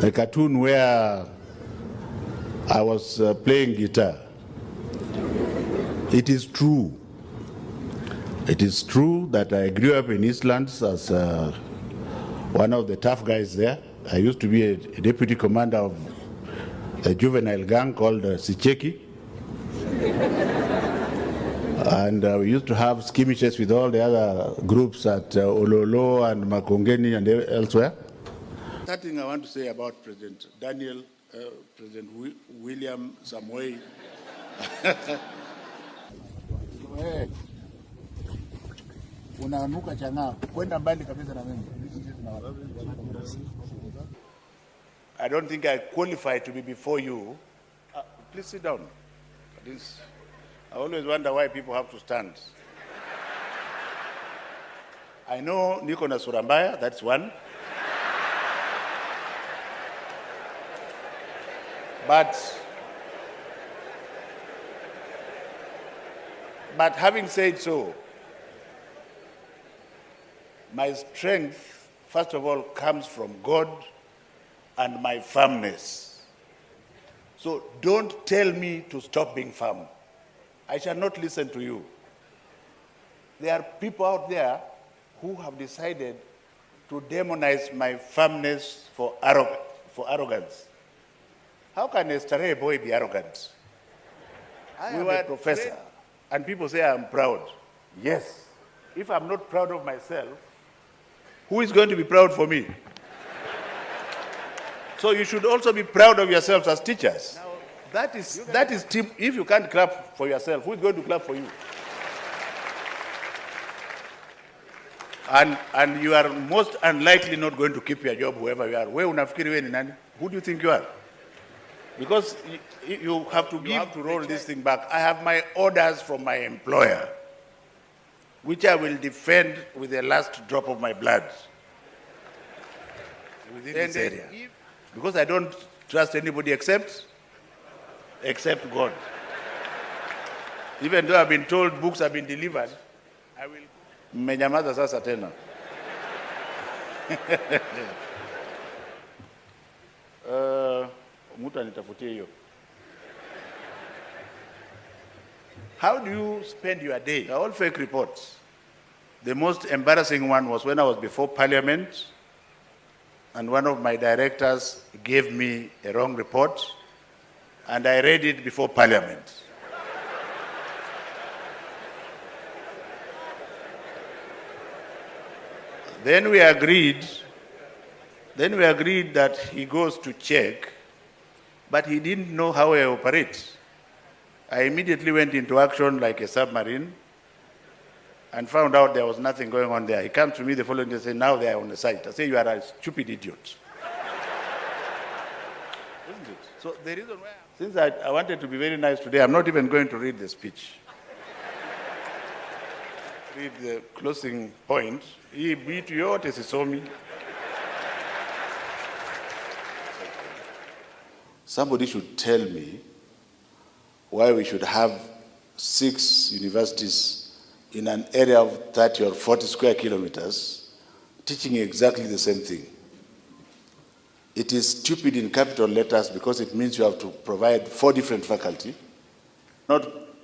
a cartoon where I was playing guitar. It is true. It is true that I grew up in Eastlands as one of the tough guys there. I used to be a deputy commander of a juvenile gang called Sicheki. And we used to have skirmishes with all the other groups at Ololo and Makongeni and elsewhere. That thing I want to say about President William Samoei. Unaanuka changa kwenda mbali kabisa na mimi. I don't think I qualify to be before you. Please sit down. I always wonder why people have to stand. I know niko na sura mbaya, that's one. But having said so, my strength, first of all, comes from God and my firmness. So don't tell me to stop being firm. I shall not listen to you. There are people out there who have decided to demonize my firmness for arrogance. How can a stray boy be arrogant? I am a professor, and people say I'm proud. Yes. If I'm not proud of myself, who is going to be proud for me? So you should also be proud of yourselves as teachers. Now, that is team. If you can't clap for yourself, who is going to clap for you? And you are most unlikely not going to keep your job, whoever you are. Who do you think you are? Because you have to roll this thing back. I have my orders from my employer, which I will defend with the last drop of my blood within this area. Because I don't trust anybody except God. Even though I've been told books have been delivered, I will. Mmenyamaza sasa tena. How do you spend your day? They're all fake reports. The most embarrassing one was when I was before Parliament and one of my directors gave me a wrong report and I read it before Parliament. Then we agreed that he goes to check, but he didn't know how I operate. I immediately went into action like a submarine and found out there was nothing going on there. He comes to me the following day and says, now they are on the site. I say, you are a stupid idiot. Isn't it? So the reason why, since I wanted to be very nice today, I'm not even going to read the speech. Read the closing point. Somebody should tell me why we should have 6 universities in an area of 30 or 40 square kilometers teaching exactly the same thing. It is stupid in capital letters because it means you have to provide 4 different faculty.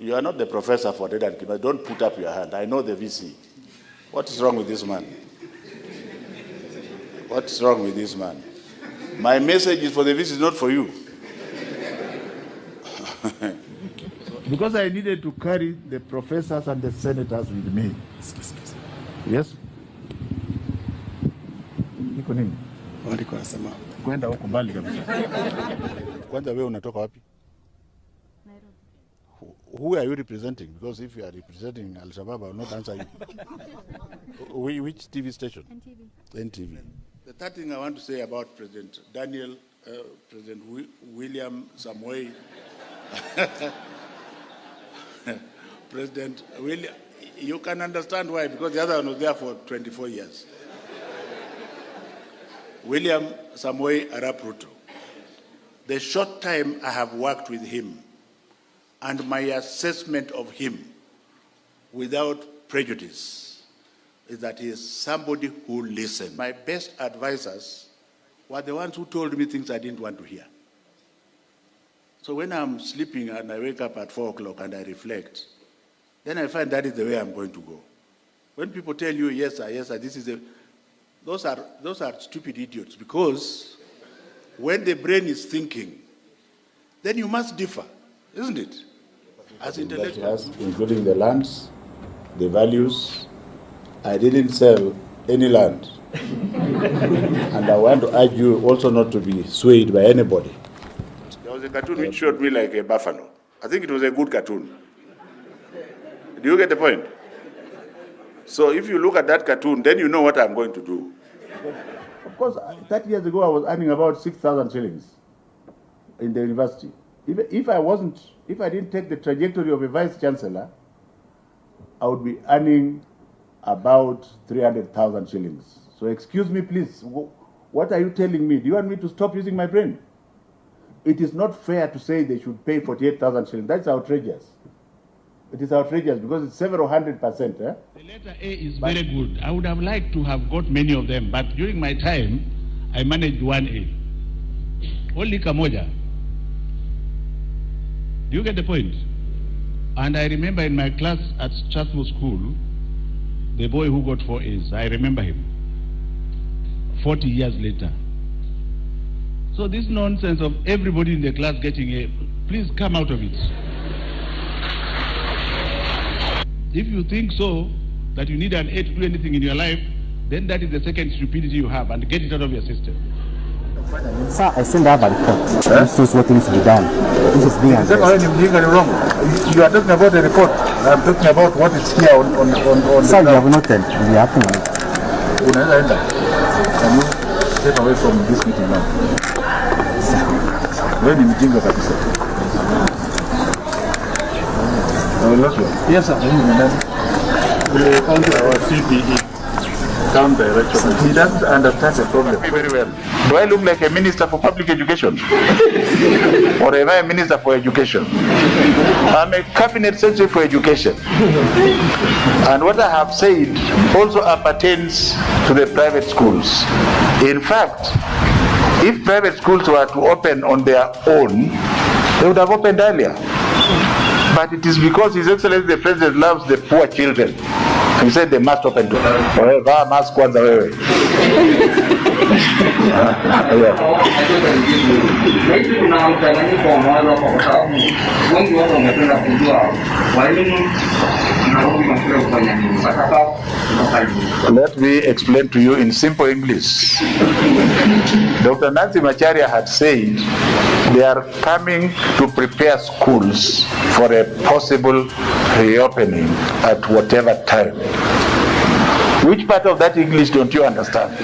You are not the professor for data and chemistry. Don't put up your hand. I know the VC. What is wrong with this man? What is wrong with this man? My message is for the VC, not for you. Because I needed to carry the professors and the senators with me. Yes? Niko nini? Walikuwa nasema kwenda huko mbali kabisa. Kwanza wewe unatoka wapi? Nairobi. Who are you representing? Because if you are representing Al-Shabaab, I will not answer you. Which TV station? NTV. The third thing I want to say about President William Samoei. President William, you can understand why, because the other one was there for 24 years. William Samoei Arap Ruto. The short time I have worked with him and my assessment of him without prejudice is that he is somebody who listens. My best advisors were the ones who told me things I didn't want to hear. So when I'm sleeping and I wake up at 4 o'clock and I reflect, then I find that is the way I'm going to go. When people tell you, yes, sir, this is those are stupid idiots, because when the brain is thinking, then you must differ, isn't it? As intellectuals. Including the lands, the values. I didn't sell any land. And I want to urge you also not to be swayed by anybody. There was a cartoon which showed me like a buffalo. I think it was a good cartoon. Do you get the point? So if you look at that cartoon, then you know what I'm going to do. Of course, 30 years ago, I was earning about 6,000 shillings in the university. If I didn't take the trajectory of a vice chancellor, I would be earning about 300,000 shillings. So excuse me, please. What are you telling me? Do you want me to stop using my brain? It is not fair to say they should pay 48,000 shillings. That's outrageous. It is outrageous because it's several 100%. The letter A is very good. I would have liked to have got many of them, but during my time, I managed 1A. Only kamoja. Do you get the point? And I remember in my class at Strathmore School, the boy who got 4 A's, I remember him. 40 years later. So this nonsense of everybody in the class getting A, please come out of it. If you think so, that you need an A to do anything in your life, then that is the second stupidity you have, and get it out of your system. Sir, I sent out a report. This is what needs to be done. This is being addressed. Wrong. You are talking about the report. I'm talking about what is here on Sir, you have noted. We are acting on it. Can you step away from this meeting now? When you meeting with officer? Yes, sir. Our CPE, town director, he doesn't understand the problem very well. Do I look like a minister for public education? Or am I a minister for education? I'm a cabinet secretary for education. And what I have said also appertains to the private schools. In fact, if private schools were to open on their own, they would have opened earlier. But it is because His Excellency the President loves the poor children. He said they must open to them. Mask kwanza wewe. Let me explain to you in simple English. Dr. Nancy Macharia had said they are coming to prepare schools for a possible reopening at whatever time. Which part of that English don't you understand?